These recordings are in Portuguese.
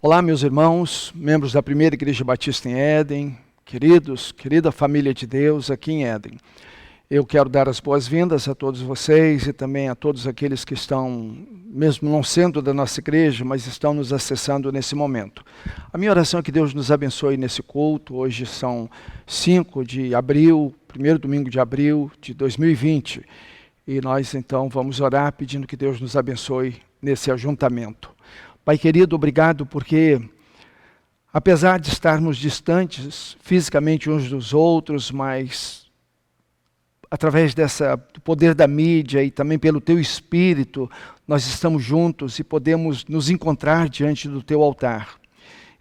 Olá, meus irmãos, membros da Primeira Igreja Batista em Éden, querida família de Deus aqui em Éden. Eu quero dar as boas-vindas a todos vocês e também a todos aqueles que estão, mesmo não sendo da nossa igreja, mas estão nos acessando nesse momento. A minha oração é que Deus nos abençoe nesse culto. Hoje são 5 de abril, primeiro domingo de abril de 2020. E nós então vamos orar pedindo que Deus nos abençoe nesse ajuntamento. Pai querido, obrigado porque, apesar de estarmos distantes fisicamente uns dos outros, mas através do poder da mídia e também pelo Teu Espírito, nós estamos juntos e podemos nos encontrar diante do Teu altar.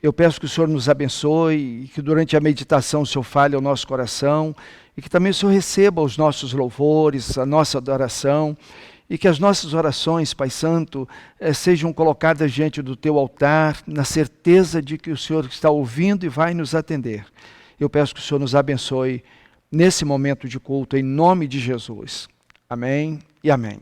Eu peço que o Senhor nos abençoe e que durante a meditação o Senhor fale ao nosso coração e que também o Senhor receba os nossos louvores, a nossa adoração, e que as nossas orações, Pai Santo, sejam colocadas diante do Teu altar, na certeza de que o Senhor está ouvindo e vai nos atender. Eu peço que o Senhor nos abençoe nesse momento de culto, em nome de Jesus. Amém e amém.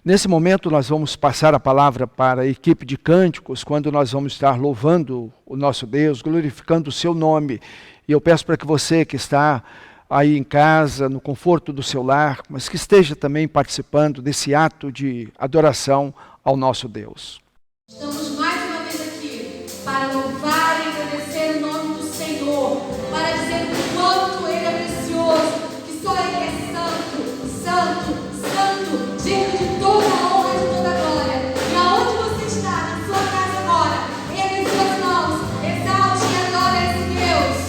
Nesse momento nós vamos passar a palavra para a equipe de cânticos, quando nós vamos estar louvando o nosso Deus, glorificando o Seu nome. E eu peço para que você que está aí em casa, no conforto do seu lar, mas que esteja também participando desse ato de adoração ao nosso Deus. Estamos mais uma vez aqui para louvar e agradecer o nome do Senhor, para dizer o quanto Ele é precioso, que só Ele é santo, santo, santo, digno de toda a honra e de toda a glória. E aonde você está, na sua casa agora, ergue as suas mãos, exalte e adore esse Deus.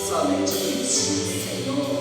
Somente de ti, Senhor.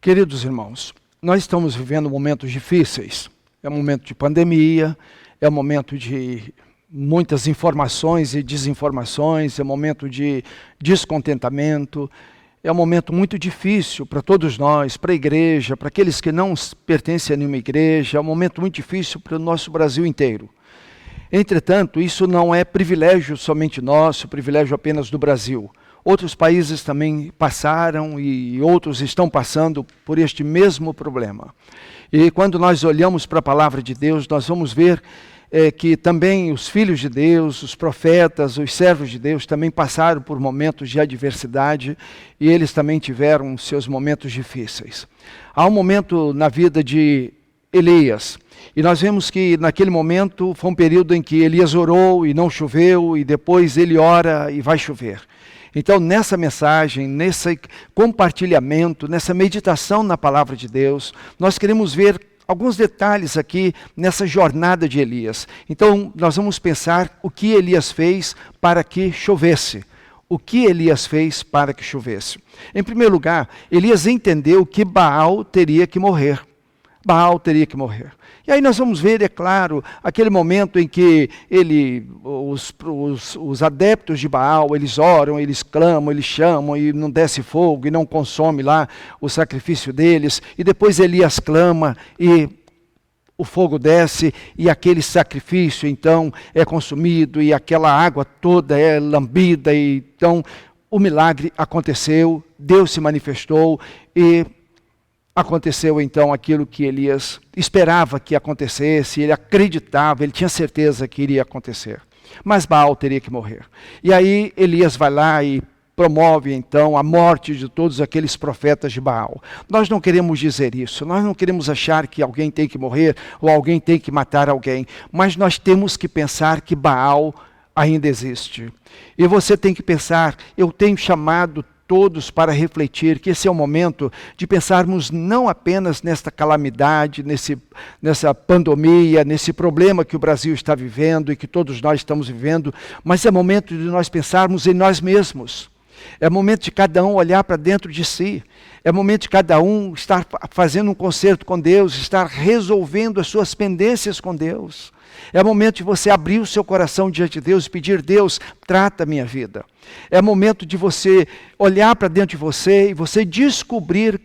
Queridos irmãos, nós estamos vivendo momentos difíceis. É um momento de pandemia, é um momento de muitas informações e desinformações, é um momento de descontentamento, é um momento muito difícil para todos nós, para a igreja, para aqueles que não pertencem a nenhuma igreja, é um momento muito difícil para o nosso Brasil inteiro. Entretanto, isso não é privilégio somente nosso, privilégio apenas do Brasil. Outros países também passaram e outros estão passando por este mesmo problema. E quando nós olhamos para a palavra de Deus, nós vamos ver que também os filhos de Deus, os profetas, os servos de Deus também passaram por momentos de adversidade e eles também tiveram seus momentos difíceis. Há um momento na vida de Elias, e nós vemos que naquele momento foi um período em que Elias orou e não choveu, e depois ele ora e vai chover. Então, nessa mensagem, nesse compartilhamento, nessa meditação na palavra de Deus, nós queremos ver alguns detalhes aqui nessa jornada de Elias. Então, nós vamos pensar o que Elias fez para que chovesse. O que Elias fez para que chovesse? Em primeiro lugar, Elias entendeu que Baal teria que morrer. Baal teria que morrer. E aí nós vamos ver, é claro, aquele momento em que os adeptos de Baal, eles oram, eles clamam, eles chamam e não desce fogo e não consome lá o sacrifício deles. E depois Elias clama e o fogo desce e aquele sacrifício então é consumido e aquela água toda é lambida. E então o milagre aconteceu, Deus se manifestou e aconteceu então aquilo que Elias esperava que acontecesse, ele acreditava, ele tinha certeza que iria acontecer. Mas Baal teria que morrer. E aí Elias vai lá e promove então a morte de todos aqueles profetas de Baal. Nós não queremos dizer isso, nós não queremos achar que alguém tem que morrer ou alguém tem que matar alguém, mas nós temos que pensar que Baal ainda existe. E você tem que pensar, eu tenho chamado todos para refletir que esse é o momento de pensarmos não apenas nesta calamidade, nessa pandemia, nesse problema que o Brasil está vivendo e que todos nós estamos vivendo, mas é momento de nós pensarmos em nós mesmos. É momento de cada um olhar para dentro de si. É momento de cada um estar fazendo um concerto com Deus, estar resolvendo as suas pendências com Deus. É momento de você abrir o seu coração diante de Deus e pedir: Deus, trata a minha vida. É momento de você olhar para dentro de você e você descobrir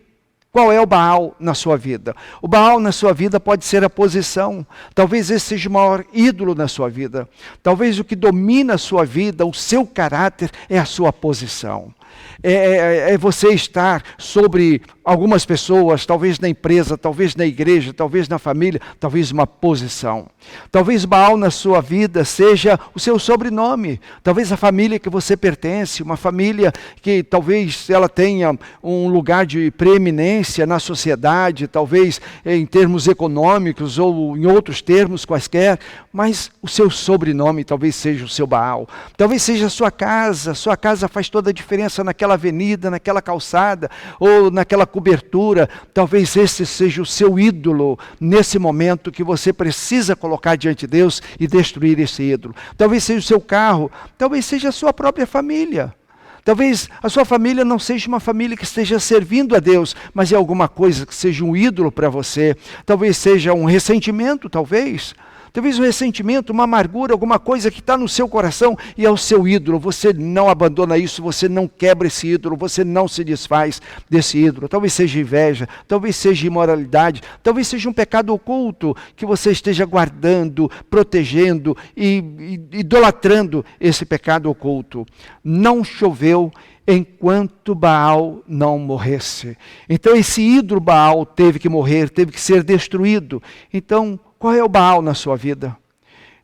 qual é o Baal na sua vida. O Baal na sua vida pode ser a posição. Talvez esse seja o maior ídolo na sua vida. Talvez o que domina a sua vida, o seu caráter, é a sua posição. É você estar sobre algumas pessoas, talvez na empresa, talvez na igreja, talvez na família, talvez uma posição. Talvez Baal na sua vida seja o seu sobrenome, talvez a família que você pertence, uma família que talvez ela tenha um lugar de preeminência na sociedade, talvez em termos econômicos ou em outros termos quaisquer, mas o seu sobrenome talvez seja o seu Baal. Talvez seja a sua casa faz toda a diferença naquela avenida, naquela calçada ou naquela cobertura. Talvez esse seja o seu ídolo nesse momento que você precisa colocar diante de Deus e destruir esse ídolo. Talvez seja o seu carro, talvez seja a sua própria família. Talvez a sua família não seja uma família que esteja servindo a Deus, mas é alguma coisa que seja um ídolo para você. Talvez seja um ressentimento, talvez um ressentimento, uma amargura, alguma coisa que está no seu coração e é o seu ídolo. Você não abandona isso, você não quebra esse ídolo, você não se desfaz desse ídolo. Talvez seja inveja, talvez seja imoralidade, talvez seja um pecado oculto que você esteja guardando, protegendo e idolatrando esse pecado oculto. Não choveu enquanto Baal não morresse. Então esse ídolo Baal teve que morrer, teve que ser destruído. Então, qual é o Baal na sua vida?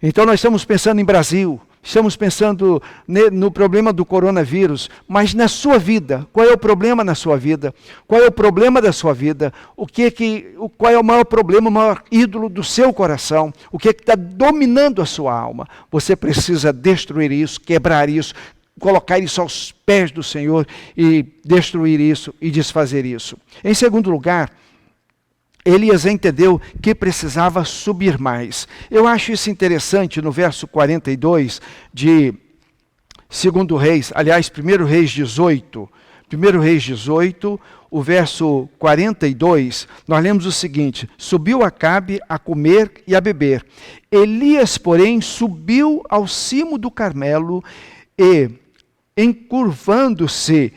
Então nós estamos pensando em Brasil, estamos pensando no problema do coronavírus, mas na sua vida, qual é o problema na sua vida? Qual é o problema da sua vida? Qual é o maior problema, o maior ídolo do seu coração? O que está dominando a sua alma? Você precisa destruir isso, quebrar isso, colocar isso aos pés do Senhor e destruir isso e desfazer isso. Em segundo lugar, Elias entendeu que precisava subir mais. Eu acho isso interessante no verso 42 de 2 Reis, aliás, 1 Reis 18. 1 Reis 18, o verso 42, nós lemos o seguinte: subiu Acabe a comer e a beber. Elias, porém, subiu ao cimo do Carmelo e, encurvando-se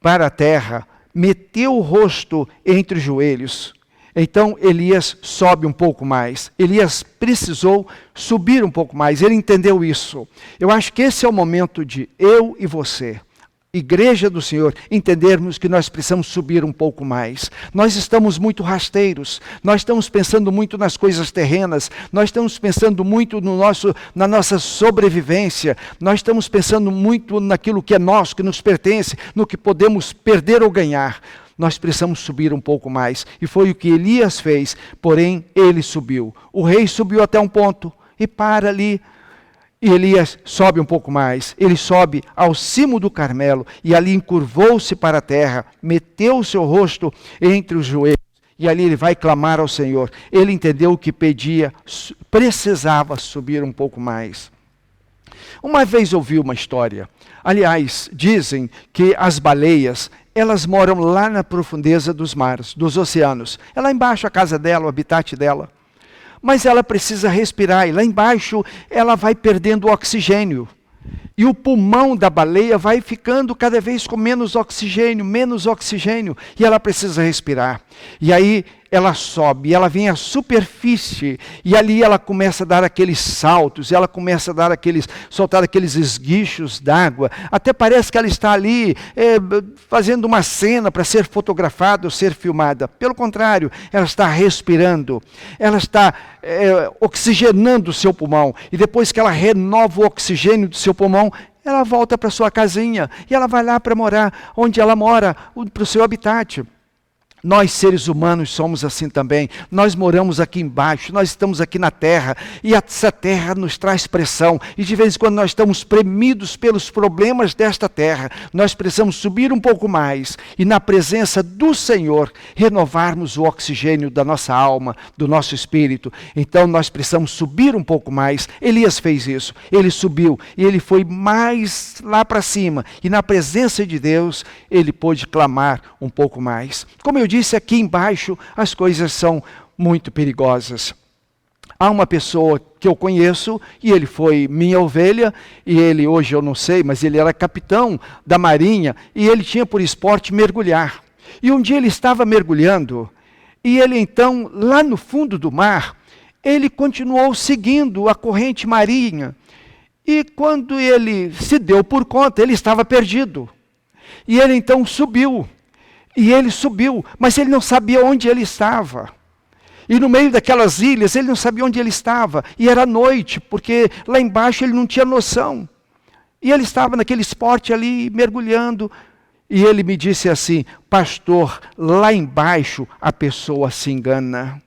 para a terra, meteu o rosto entre os joelhos. Então Elias sobe um pouco mais. Elias precisou subir um pouco mais. Ele entendeu isso. Eu acho que esse é o momento de eu e você, Igreja do Senhor, entendermos que nós precisamos subir um pouco mais. Nós estamos muito rasteiros, nós estamos pensando muito nas coisas terrenas, nós estamos pensando muito na nossa sobrevivência, nós estamos pensando muito naquilo que é nosso, que nos pertence, no que podemos perder ou ganhar. Nós precisamos subir um pouco mais. E foi o que Elias fez, porém ele subiu. O rei subiu até um ponto e para ali. E Elias sobe um pouco mais, ele sobe ao cimo do Carmelo e ali encurvou-se para a terra, meteu o seu rosto entre os joelhos e ali ele vai clamar ao Senhor. Ele entendeu o que pedia, precisava subir um pouco mais. Uma vez ouvi uma história, aliás, dizem que as baleias, elas moram lá na profundeza dos mares, dos oceanos. É lá embaixo a casa dela, o habitat dela. Mas ela precisa respirar, e lá embaixo ela vai perdendo oxigênio. E o pulmão da baleia vai ficando cada vez com menos oxigênio, e ela precisa respirar. E aí ela sobe, ela vem à superfície, e ali ela começa a dar aqueles saltos, ela começa a soltar aqueles esguichos d'água, até parece que ela está ali fazendo uma cena para ser fotografada ou ser filmada. Pelo contrário, ela está respirando, ela está oxigenando o seu pulmão, e depois que ela renova o oxigênio do seu pulmão, ela volta para sua casinha, e ela vai lá para morar onde ela mora, para o seu habitat. Nós, seres humanos, somos assim também. Nós moramos aqui embaixo, nós estamos aqui na terra, e essa terra nos traz pressão, e de vez em quando nós estamos premidos pelos problemas desta terra. Nós precisamos subir um pouco mais, e na presença do Senhor, renovarmos o oxigênio da nossa alma, do nosso espírito. Então nós precisamos subir um pouco mais. Elias fez isso, ele subiu, e ele foi mais lá para cima, e na presença de Deus, ele pôde clamar um pouco mais. Como eu disse, aqui embaixo as coisas são muito perigosas. Há uma pessoa que eu conheço, e ele foi minha ovelha, e ele, hoje eu não sei, mas ele era capitão da marinha, e ele tinha por esporte mergulhar. E um dia ele estava mergulhando, e ele então, lá no fundo do mar, ele continuou seguindo a corrente marinha, e quando ele se deu por conta, ele estava perdido. E ele então subiu. E ele subiu, mas ele não sabia onde ele estava. E no meio daquelas ilhas, ele não sabia onde ele estava. E era noite, porque lá embaixo ele não tinha noção. E ele estava naquele esporte ali, mergulhando. E ele me disse assim: pastor, lá embaixo a pessoa se engana.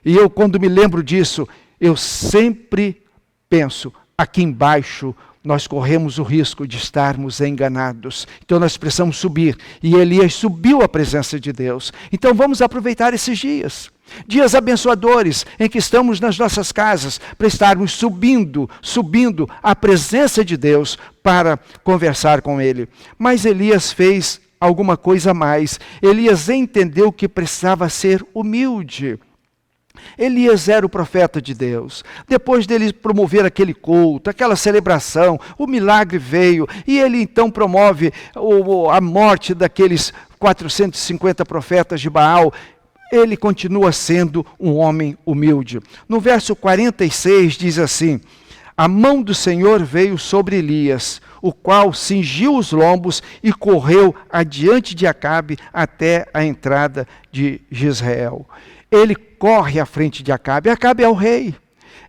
E eu, quando me lembro disso, eu sempre penso, aqui embaixo nós corremos o risco de estarmos enganados. Então nós precisamos subir. E Elias subiu à presença de Deus. Então vamos aproveitar esses dias. Dias abençoadores em que estamos nas nossas casas para estarmos subindo à presença de Deus para conversar com Ele. Mas Elias fez alguma coisa a mais. Elias entendeu que precisava ser humilde. Elias era o profeta de Deus. Depois dele promover aquele culto, aquela celebração, o milagre veio, e ele então promove a morte daqueles 450 profetas de Baal. Ele continua sendo um homem humilde. No verso 46 diz assim: a mão do Senhor veio sobre Elias, o qual cingiu os lombos e correu adiante de Acabe até a entrada de Jezreel. Ele corre à frente de Acabe. Acabe é o rei.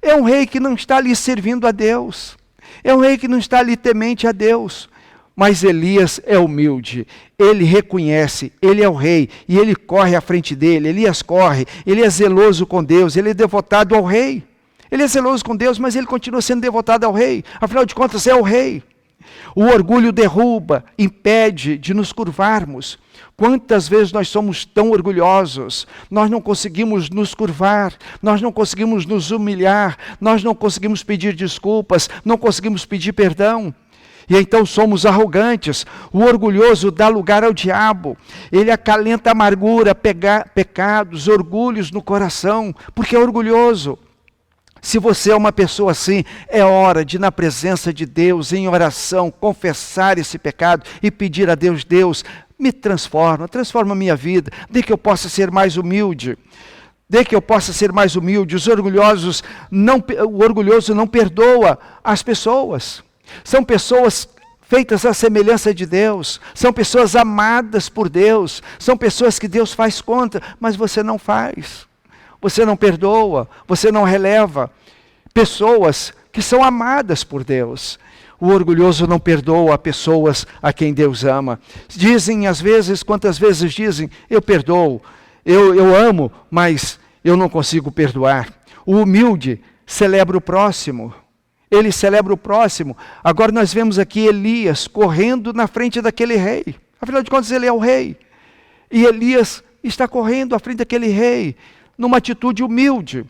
É um rei que não está ali servindo a Deus. É um rei que não está ali temente a Deus. Mas Elias é humilde. Ele reconhece, ele é o rei. E ele corre à frente dele. Elias corre. Ele é zeloso com Deus. Ele é devotado ao rei. Ele é zeloso com Deus, mas ele continua sendo devotado ao rei. Afinal de contas, é o rei. O orgulho derruba, impede de nos curvarmos. Quantas vezes nós somos tão orgulhosos, nós não conseguimos nos curvar, nós não conseguimos nos humilhar, nós não conseguimos pedir desculpas, não conseguimos pedir perdão. E então somos arrogantes. O orgulhoso dá lugar ao diabo. Ele acalenta a amargura, pecados, orgulhos no coração, porque é orgulhoso. Se você é uma pessoa assim, é hora de, na presença de Deus, em oração, confessar esse pecado e pedir a Deus: Deus, me transforma a minha vida, de que eu possa ser mais humilde. O orgulhoso não perdoa as pessoas. São pessoas feitas à semelhança de Deus, são pessoas amadas por Deus, são pessoas que Deus faz conta, mas você não faz, você não perdoa, você não releva. Pessoas que são amadas por Deus. O orgulhoso não perdoa pessoas a quem Deus ama. Dizem às vezes, quantas vezes dizem: eu perdoo, eu amo, mas eu não consigo perdoar. O humilde celebra o próximo. Ele celebra o próximo. Agora nós vemos aqui Elias correndo na frente daquele rei. Afinal de contas, ele é o rei. E Elias está correndo à frente daquele rei, numa atitude humilde.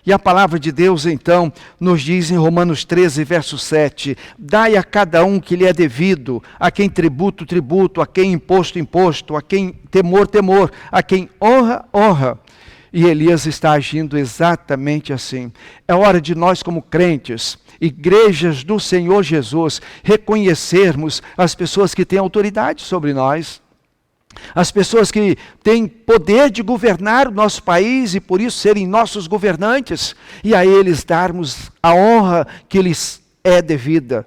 E a palavra de Deus, então, nos diz em Romanos 13, verso 7, dai a cada um que lhe é devido, a quem tributo, tributo, a quem imposto, imposto, a quem temor, temor, a quem honra, honra. E Elias está agindo exatamente assim. É hora de nós, como crentes, igrejas do Senhor Jesus, reconhecermos as pessoas que têm autoridade sobre nós, as pessoas que têm poder de governar o nosso país e por isso serem nossos governantes, e a eles darmos a honra que lhes é devida,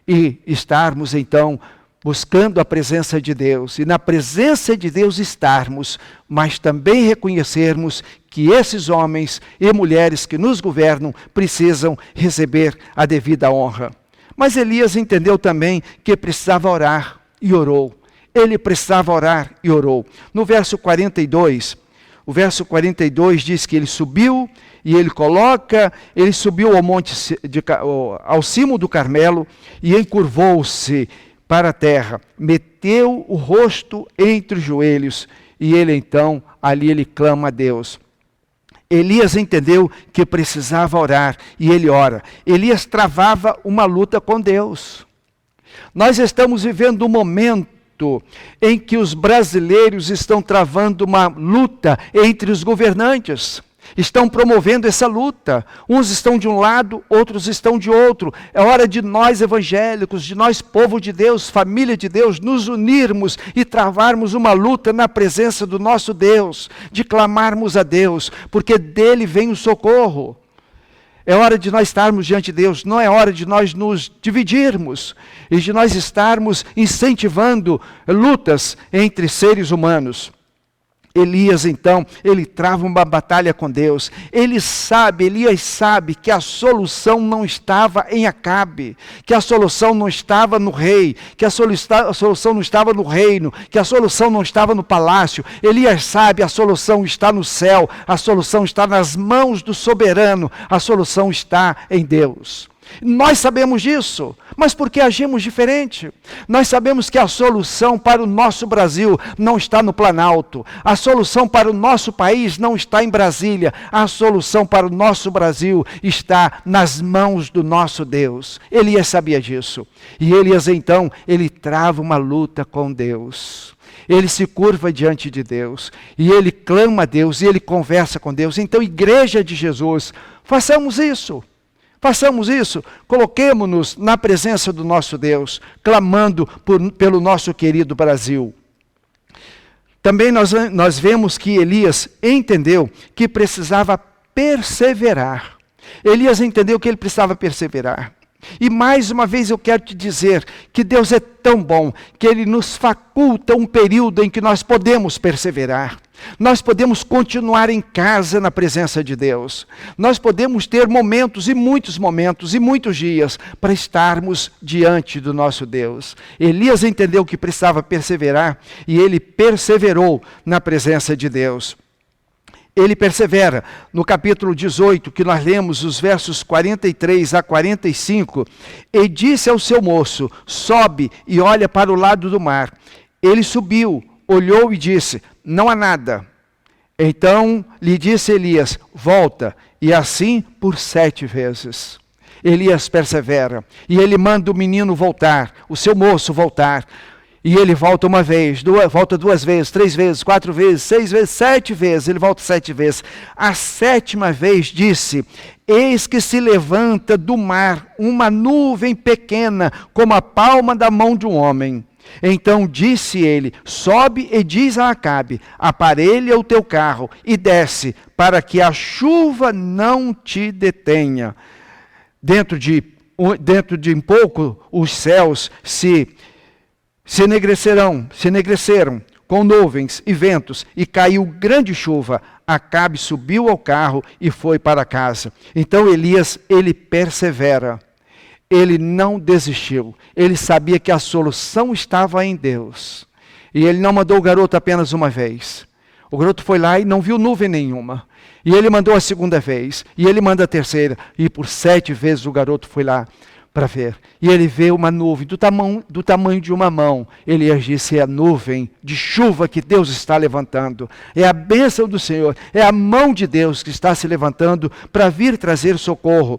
e estarmos então buscando a presença de Deus, e na presença de Deus estarmos, mas também reconhecermos que esses homens e mulheres que nos governam precisam receber a devida honra. Mas Elias entendeu também que precisava orar, e orou. Ele precisava orar e orou. No verso 42, o verso 42 diz que ele subiu, e ele subiu ao monte, ao cimo do Carmelo, e encurvou-se para a terra, meteu o rosto entre os joelhos, e ele então, ali ele clama a Deus. Elias entendeu que precisava orar, e ele ora. Elias travava uma luta com Deus. Nós estamos vivendo um momento em que os brasileiros estão travando uma luta entre os governantes. Estão promovendo essa luta. Uns estão de um lado, outros estão de outro. É hora de nós evangélicos, de nós povo de Deus, família de Deus, nos unirmos e travarmos uma luta na presença do nosso Deus, de clamarmos a Deus, porque dele vem o socorro. É hora de nós estarmos diante de Deus, não é hora de nós nos dividirmos e de nós estarmos incentivando lutas entre seres humanos. Elias, então, ele trava uma batalha com Deus. Elias sabe que a solução não estava em Acabe, que a solução não estava no rei, que a solução não estava no reino, que a solução não estava no palácio. Elias sabe, a solução está no céu, a solução está nas mãos do soberano, a solução está em Deus. Nós sabemos disso, mas por que agimos diferente? Nós sabemos que a solução para o nosso Brasil não está no Planalto, a solução para o nosso país não está em Brasília, a solução para o nosso Brasil está nas mãos do nosso Deus. Elias sabia disso, e Elias então, ele trava uma luta com Deus. Ele se curva diante de Deus, e ele clama a Deus, e ele conversa com Deus. Então, igreja de Jesus, façamos isso. Façamos isso, coloquemo-nos na presença do nosso Deus, clamando pelo nosso querido Brasil. Também nós vemos que Elias entendeu que precisava perseverar. Elias entendeu que ele precisava perseverar. E mais uma vez eu quero te dizer que Deus é tão bom, que Ele nos faculta um período em que nós podemos perseverar. Nós podemos continuar em casa na presença de Deus. Nós podemos ter momentos e muitos dias para estarmos diante do nosso Deus. Elias entendeu que precisava perseverar e ele perseverou na presença de Deus. Ele persevera no capítulo 18, que nós lemos os versos 43 a 45, e disse ao seu moço, sobe e olha para o lado do mar. Ele subiu, olhou e disse, não há nada. Então lhe disse Elias, volta, e assim por 7 vezes. Elias persevera. E ele manda o menino voltar, o seu moço voltar. E ele volta uma vez, volta 2 vezes, 3 vezes, 4 vezes, 6 vezes, 7 vezes. Ele volta 7 vezes. A 7ª vez disse: eis que se levanta do mar uma nuvem pequena, como a palma da mão de um homem. Então disse ele: sobe e diz a Acabe: aparelha o teu carro e desce, para que a chuva não te detenha. Dentro de pouco os céus se enegreceram com nuvens e ventos, e caiu grande chuva. Acabe subiu ao carro e foi para casa. Então Elias, ele persevera. Ele não desistiu. Ele sabia que a solução estava em Deus. E ele não mandou o garoto apenas uma vez. O garoto foi lá e não viu nuvem nenhuma. E ele mandou a 2ª vez. E ele manda a 3ª. E por 7 vezes o garoto foi lá para ver. E ele vê uma nuvem do tamanho de uma mão. Elias disse: é a nuvem de chuva que Deus está levantando. É a bênção do Senhor. É a mão de Deus que está se levantando para vir trazer socorro.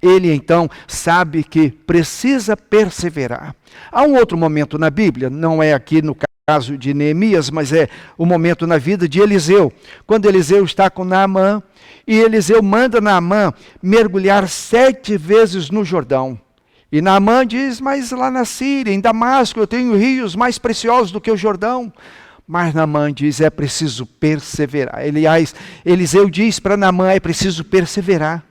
Ele então sabe que precisa perseverar. Há um outro momento na Bíblia, não é aqui no caso de Neemias, mas é o momento na vida de Eliseu. Quando Eliseu está com Naamã, e Eliseu manda Naamã mergulhar 7 vezes no Jordão. E Naamã diz: mas lá na Síria, em Damasco, eu tenho rios mais preciosos do que o Jordão. Mas Naamã diz: é preciso perseverar. Aliás, Eliseu diz para Naamã: é preciso perseverar.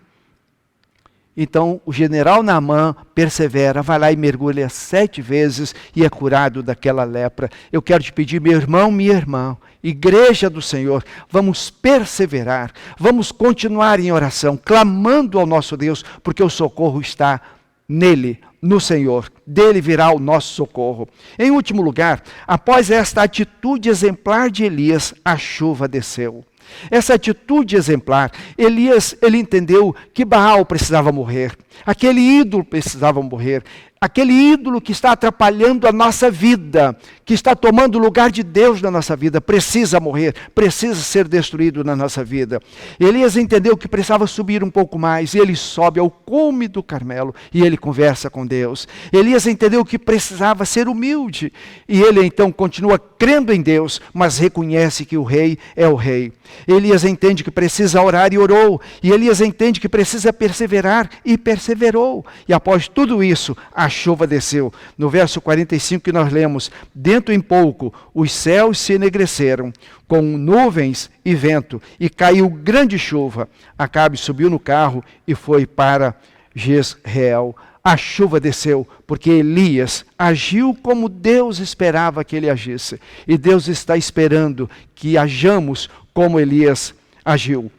Então o general Naamã persevera, vai lá e mergulha 7 vezes e é curado daquela lepra. Eu quero te pedir, meu irmão, minha irmã, igreja do Senhor, vamos perseverar, vamos continuar em oração, clamando ao nosso Deus, porque o socorro está nele, no Senhor. Dele virá o nosso socorro. Em último lugar, após esta atitude exemplar de Elias, a chuva desceu. Essa atitude exemplar, Elias, ele entendeu que Baal precisava morrer, aquele ídolo precisava morrer, aquele ídolo que está atrapalhando a nossa vida, que está tomando o lugar de Deus na nossa vida, precisa morrer, precisa ser destruído na nossa vida. Elias entendeu que precisava subir um pouco mais, e ele sobe ao cume do Carmelo, e ele conversa com Deus. Elias entendeu que precisava ser humilde, e ele então continua crendo em Deus, mas reconhece que o rei é o rei. Elias entende que precisa orar e orou, e Elias entende que precisa perseverar e perseverou. E após tudo isso, a chuva desceu. No verso 45 que nós lemos: dentro em pouco os céus se enegreceram com nuvens e vento, e caiu grande chuva. Acabe subiu no carro e foi para Jezreel. A chuva desceu, porque Elias agiu como Deus esperava que ele agisse. E Deus está esperando que hajamos como Elias agiu.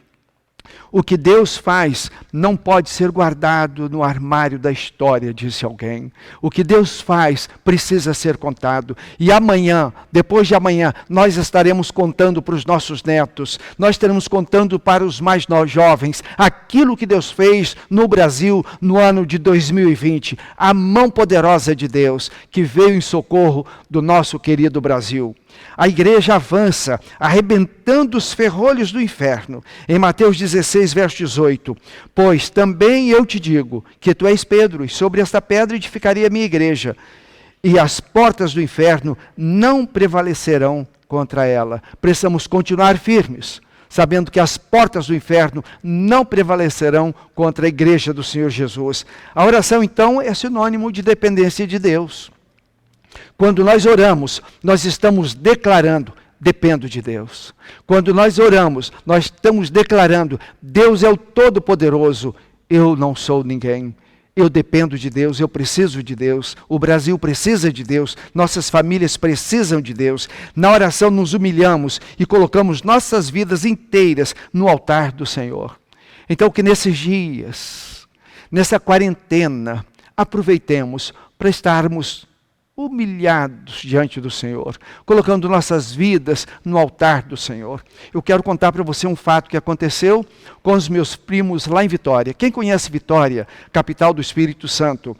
O que Deus faz não pode ser guardado no armário da história, disse alguém. O que Deus faz precisa ser contado. E amanhã, depois de amanhã, nós estaremos contando para os nossos netos. Nós estaremos contando para os mais jovens aquilo que Deus fez no Brasil no ano de 2020. A mão poderosa de Deus que veio em socorro do nosso querido Brasil. A igreja avança, arrebentando os ferrolhos do inferno. Em Mateus 16, verso 18. Pois também eu te digo que tu és Pedro, e sobre esta pedra edificarei a minha igreja, e as portas do inferno não prevalecerão contra ela. Precisamos continuar firmes, sabendo que as portas do inferno não prevalecerão contra a igreja do Senhor Jesus. A oração, então, é sinônimo de dependência de Deus. Quando nós oramos, nós estamos declarando: dependo de Deus. Quando nós oramos, nós estamos declarando: Deus é o Todo-Poderoso, eu não sou ninguém. Eu dependo de Deus, eu preciso de Deus, o Brasil precisa de Deus, nossas famílias precisam de Deus. Na oração nos humilhamos e colocamos nossas vidas inteiras no altar do Senhor. Então que nesses dias, nessa quarentena, aproveitemos para estarmos humilhados diante do Senhor, colocando nossas vidas no altar do Senhor. Eu quero contar para você um fato que aconteceu com os meus primos lá em Vitória. Quem conhece Vitória, capital do Espírito Santo,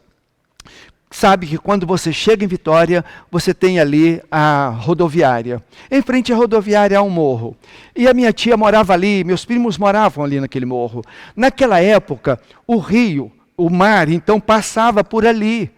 sabe que quando você chega em Vitória, você tem ali a rodoviária. Em frente à rodoviária há um morro. E a minha tia morava ali, meus primos moravam ali naquele morro. Naquela época, o rio o mar então passava por ali.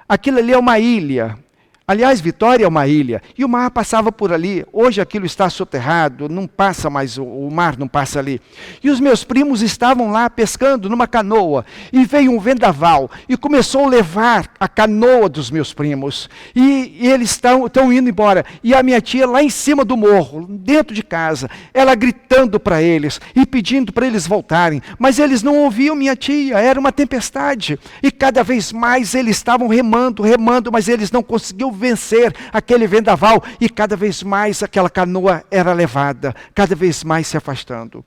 Aquilo ali é uma ilha. Aliás, Vitória é uma ilha, e o mar passava por ali. Hoje aquilo está soterrado, não passa mais, o mar não passa ali. E os meus primos estavam lá pescando numa canoa, e veio um vendaval, e começou a levar a canoa dos meus primos. E eles estão indo embora. E a minha tia lá em cima do morro, dentro de casa, ela gritando para eles, e pedindo para eles voltarem. Mas eles não ouviam minha tia, era uma tempestade. E cada vez mais eles estavam remando, mas eles não conseguiam vencer aquele vendaval, e cada vez mais aquela canoa era levada, cada vez mais se afastando.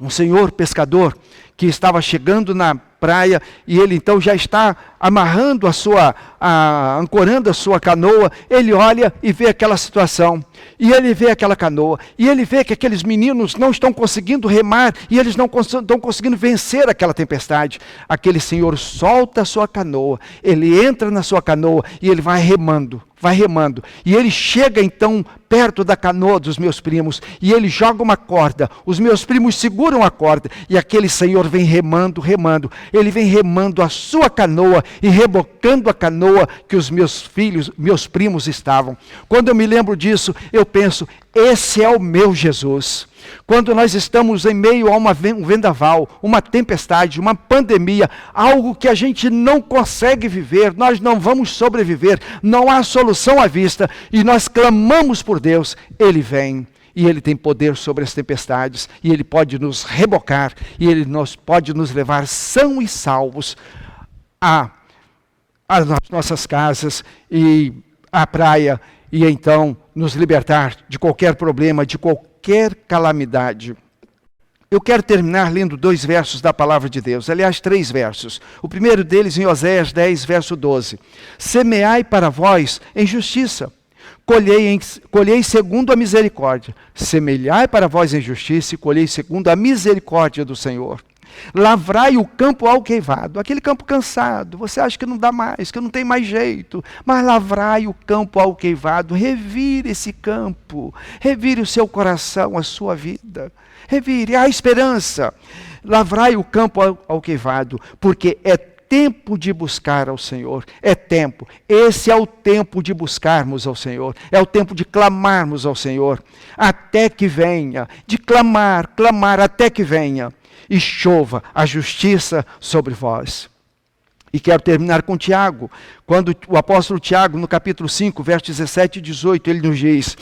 Um senhor pescador que estava chegando na praia, e ele então já está amarrando ancorando a sua canoa, ele olha e vê aquela situação, e ele vê aquela canoa, e ele vê que aqueles meninos não estão conseguindo remar, e eles não estão conseguindo vencer aquela tempestade. Aquele senhor solta a sua canoa, ele entra na sua canoa, e ele vai remando, e ele chega então perto da canoa dos meus primos, e ele joga uma corda, os meus primos seguram a corda, e aquele senhor vem remando, ele vem remando a sua canoa, e rebocando a canoa que os meus primos estavam. Quando eu me lembro disso, eu penso, esse é o meu Jesus. Quando nós estamos em meio a um vendaval, uma tempestade, uma pandemia, algo que a gente não consegue viver, nós não vamos sobreviver, não há solução à vista, e nós clamamos por Deus, Ele vem. E Ele tem poder sobre as tempestades, e Ele pode nos rebocar, e Ele pode nos levar são e salvos às nossas casas e à praia, e então nos libertar de qualquer problema, de qualquer calamidade. Eu quero terminar lendo 2 versos da palavra de Deus, aliás 3 versos. O primeiro deles em Oséias 10, verso 12. Semeai para vós em justiça, colhei segundo a misericórdia. Semeai para vós em justiça e colhei segundo a misericórdia do Senhor. Lavrai o campo alqueivado, aquele campo cansado, você acha que não dá mais, que não tem mais jeito, mas lavrai o campo alqueivado, revire esse campo, revire o seu coração, a sua vida, revire, há esperança. Lavrai o campo alqueivado, porque é tempo de buscar ao Senhor, é tempo, esse é o tempo de buscarmos ao Senhor, é o tempo de clamarmos ao Senhor, até que venha, de clamar até que venha, e chova a justiça sobre vós. E quero terminar com Tiago, quando o apóstolo Tiago, no capítulo 5, versos 17 e 18, ele nos diz: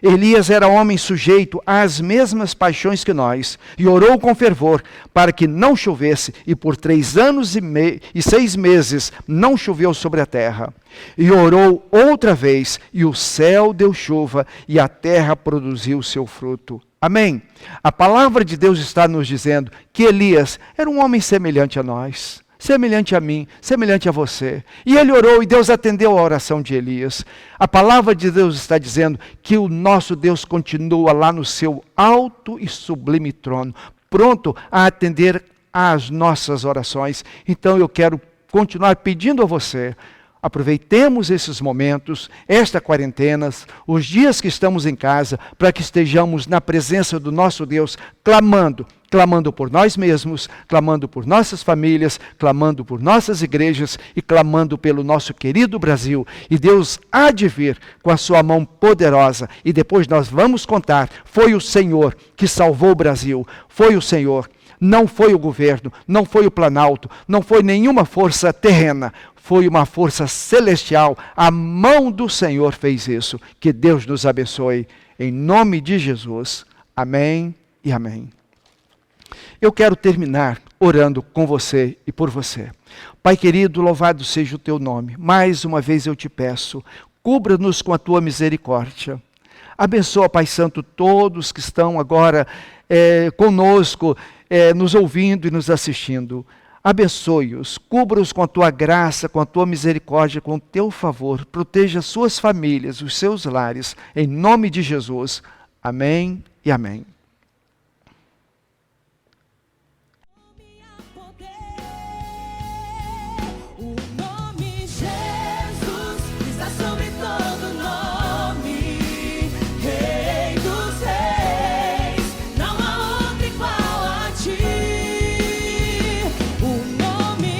Elias era homem sujeito às mesmas paixões que nós, e orou com fervor para que não chovesse, e por 3 anos e 6 meses não choveu sobre a terra. E orou outra vez, e o céu deu chuva, e a terra produziu o seu fruto. Amém? A palavra de Deus está nos dizendo que Elias era um homem semelhante a nós, semelhante a mim, semelhante a você. E ele orou e Deus atendeu a oração de Elias. A palavra de Deus está dizendo que o nosso Deus continua lá no seu alto e sublime trono, pronto a atender às nossas orações. Então eu quero continuar pedindo a você, aproveitemos esses momentos, esta quarentena, os dias que estamos em casa, para que estejamos na presença do nosso Deus, clamando por nós mesmos, clamando por nossas famílias, clamando por nossas igrejas e clamando pelo nosso querido Brasil. E Deus há de vir com a sua mão poderosa, e depois nós vamos contar, foi o Senhor que salvou o Brasil, foi o Senhor. Não foi o governo, não foi o Planalto, não foi nenhuma força terrena, foi uma força celestial. A mão do Senhor fez isso. Que Deus nos abençoe. Em nome de Jesus. Amém e amém. Eu quero terminar orando com você e por você. Pai querido, louvado seja o teu nome. Mais uma vez eu te peço, cubra-nos com a tua misericórdia. Abençoa, Pai Santo, todos que estão agora conosco, nos ouvindo e nos assistindo. Abençoe-os, cubra-os com a tua graça, com a tua misericórdia, com o teu favor. Proteja suas famílias, os seus lares, em nome de Jesus. Amém e amém. O nome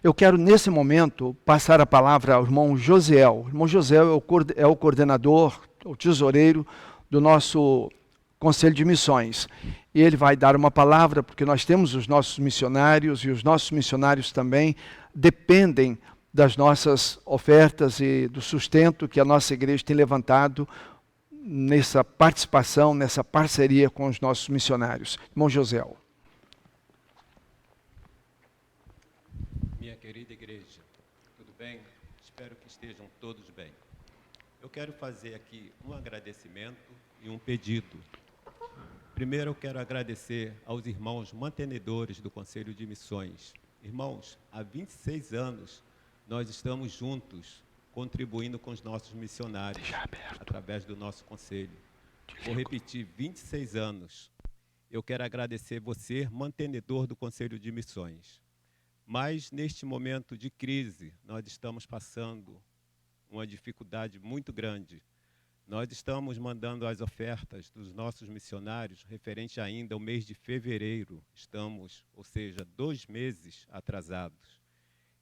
Eu quero, nesse momento, passar a palavra ao irmão Josiel. O irmão Josiel é o coordenador, o tesoureiro do nosso Conselho de Missões. E ele vai dar uma palavra, porque nós temos os nossos missionários, e os nossos missionários também dependem das nossas ofertas e do sustento que a nossa igreja tem levantado nessa participação, nessa parceria com os nossos missionários. Irmão Josiel. Minha querida igreja, tudo bem? Espero que estejam todos bem. Eu quero fazer aqui um agradecimento e um pedido. Primeiro, eu quero agradecer aos irmãos mantenedores do Conselho de Missões. Irmãos, há 26 anos nós estamos juntos, contribuindo com os nossos missionários, através do nosso conselho. Vou repetir, 26 anos. Eu quero agradecer você, mantenedor do Conselho de Missões. Mas, neste momento de crise, nós estamos passando uma dificuldade muito grande. Nós estamos mandando as ofertas dos nossos missionários referente ainda ao mês de fevereiro. Estamos, ou seja, 2 meses atrasados.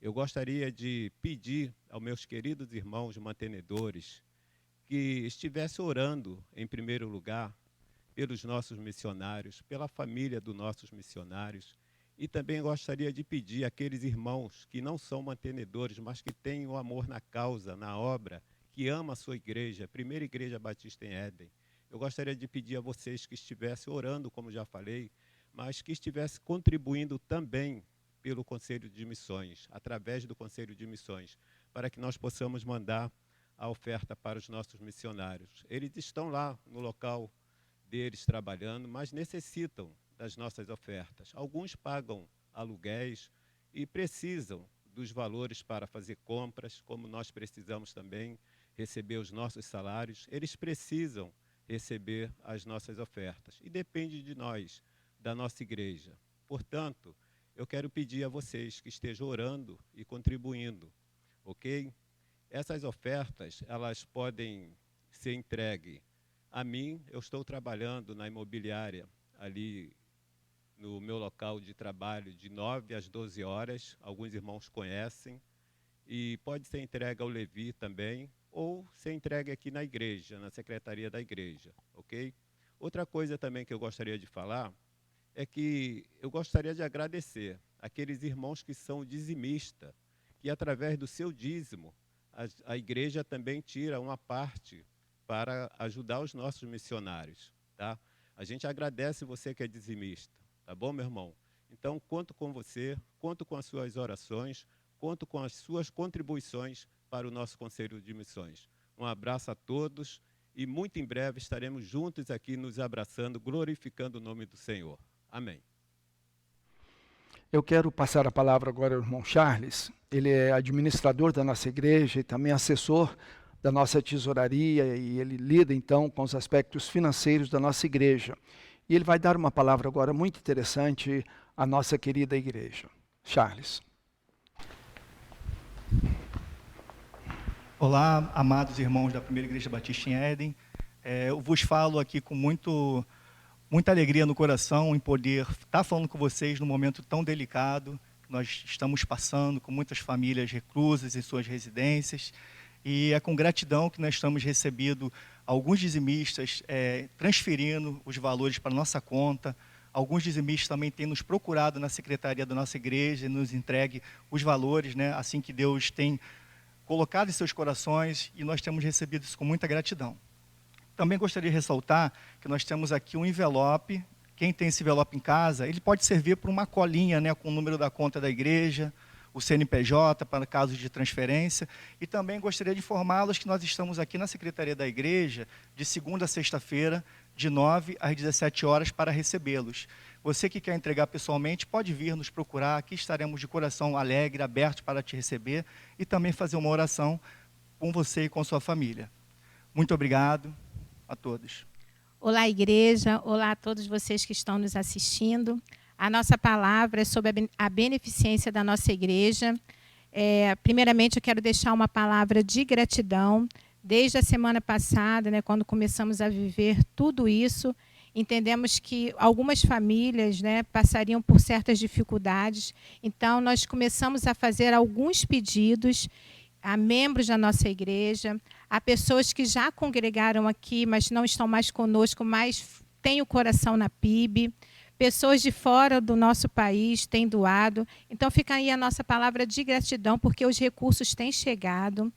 Eu gostaria de pedir aos meus queridos irmãos mantenedores que estivessem orando, em primeiro lugar, pelos nossos missionários, pela família dos nossos missionários. E também gostaria de pedir àqueles irmãos que não são mantenedores, mas que têm o amor na causa, na obra, que ama a sua igreja, a primeira igreja batista em Éden. Eu gostaria de pedir a vocês que estivessem orando, como já falei, mas que estivessem contribuindo também pelo Conselho de Missões, através do Conselho de Missões, para que nós possamos mandar a oferta para os nossos missionários. Eles estão lá no local deles trabalhando, mas necessitam das nossas ofertas. Alguns pagam aluguéis e precisam dos valores para fazer compras, como nós precisamos também receber os nossos salários. Eles precisam receber as nossas ofertas e depende de nós, da nossa igreja. Portanto, eu quero pedir a vocês que estejam orando e contribuindo, ok? Essas ofertas, elas podem ser entregues a mim. Eu estou trabalhando na imobiliária ali no meu local de trabalho de 9 às 12 horas, alguns irmãos conhecem, e pode ser entregue ao Levi também, ou ser entregue aqui na igreja, na secretaria da igreja, ok? Outra coisa também que eu gostaria de falar é que eu gostaria de agradecer aqueles irmãos que são dizimistas, que através do seu dízimo, a igreja também tira uma parte para ajudar os nossos missionários, tá? A gente agradece você que é dizimista, tá bom, meu irmão? Então, conto com você, conto com as suas orações, conto com as suas contribuições para o nosso Conselho de Missões. Um abraço a todos e muito em breve estaremos juntos aqui nos abraçando, glorificando o nome do Senhor. Amém. Eu quero passar a palavra agora ao irmão Charles. Ele é administrador da nossa igreja e também assessor da nossa tesouraria, e ele lida então com os aspectos financeiros da nossa igreja. E ele vai dar uma palavra agora muito interessante à nossa querida igreja. Charles. Olá, amados irmãos da Primeira Igreja Batista em Éden. Eu vos falo aqui com muita alegria no coração em poder estar falando com vocês num momento tão delicado que nós estamos passando, com muitas famílias reclusas em suas residências. E é com gratidão que nós estamos recebendo alguns dizimistas transferindo os valores para a nossa conta. Alguns dizimistas também têm nos procurado na secretaria da nossa igreja e nos entregue os valores, né, assim que Deus tem colocado em seus corações, e nós temos recebido isso com muita gratidão. Também gostaria de ressaltar que nós temos aqui um envelope. Quem tem esse envelope em casa, ele pode servir para uma colinha, né, com o número da conta da igreja, o CNPJ para casos de transferência. E também gostaria de informá-los que nós estamos aqui na Secretaria da Igreja de segunda a sexta-feira, de 9 às 17 horas, para recebê-los. Você que quer entregar pessoalmente, pode vir nos procurar. Aqui estaremos de coração alegre, aberto para te receber e também fazer uma oração com você e com sua família. Muito obrigado a todos. Olá, igreja. Olá a todos vocês que estão nos assistindo. A nossa palavra é sobre a beneficência da nossa igreja. Primeiramente, eu quero deixar uma palavra de gratidão. Desde a semana passada, né, quando começamos a viver tudo isso, entendemos que algumas famílias, né, passariam por certas dificuldades. Então, nós começamos a fazer alguns pedidos a membros da nossa igreja, a pessoas que já congregaram aqui, mas não estão mais conosco, mas têm o coração na PIB, pessoas de fora do nosso país têm doado. Então, fica aí a nossa palavra de gratidão, porque os recursos têm chegado.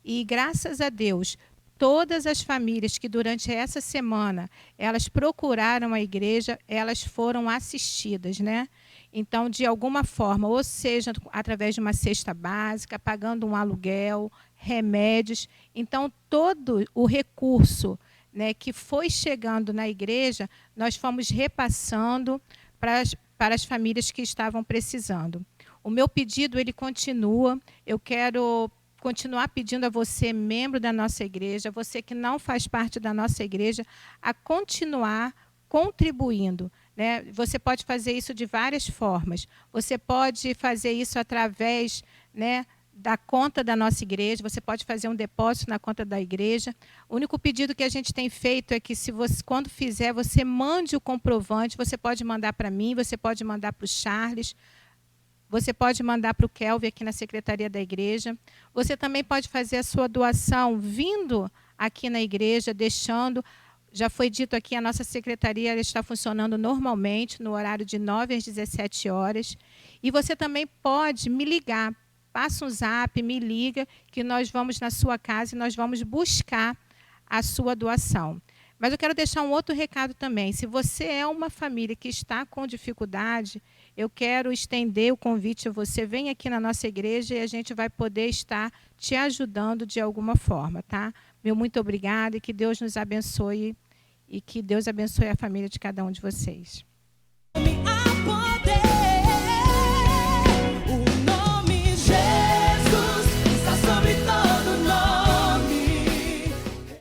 E, graças a Deus, todas as famílias que durante essa semana elas procuraram a igreja, elas foram assistidas, né? Então, de alguma forma, ou seja, através de uma cesta básica, pagando um aluguel, remédios. Então, todo o recurso, né, que foi chegando na igreja, nós fomos repassando para as famílias que estavam precisando. O meu pedido, ele continua. Eu quero continuar pedindo a você, membro da nossa igreja, você que não faz parte da nossa igreja, a continuar contribuindo, né? Você pode fazer isso de várias formas. Você pode fazer isso através, né, da conta da nossa igreja, você pode fazer um depósito na conta da igreja. O único pedido que a gente tem feito é que, se você, quando fizer, você mande o comprovante. Você pode mandar para mim, você pode mandar para o Charles, você pode mandar para o Kelvin aqui na secretaria da igreja. Você também pode fazer a sua doação vindo aqui na igreja, deixando. Já foi dito aqui, a nossa secretaria está funcionando normalmente, no horário de 9 às 17 horas. E você também pode me ligar. Passa um zap, me liga, que nós vamos na sua casa e nós vamos buscar a sua doação. Mas eu quero deixar um outro recado também. Se você é uma família que está com dificuldade, eu quero estender o convite a você. Vem aqui na nossa igreja e a gente vai poder estar te ajudando de alguma forma, tá? Meu muito obrigada e que Deus nos abençoe e que Deus abençoe a família de cada um de vocês.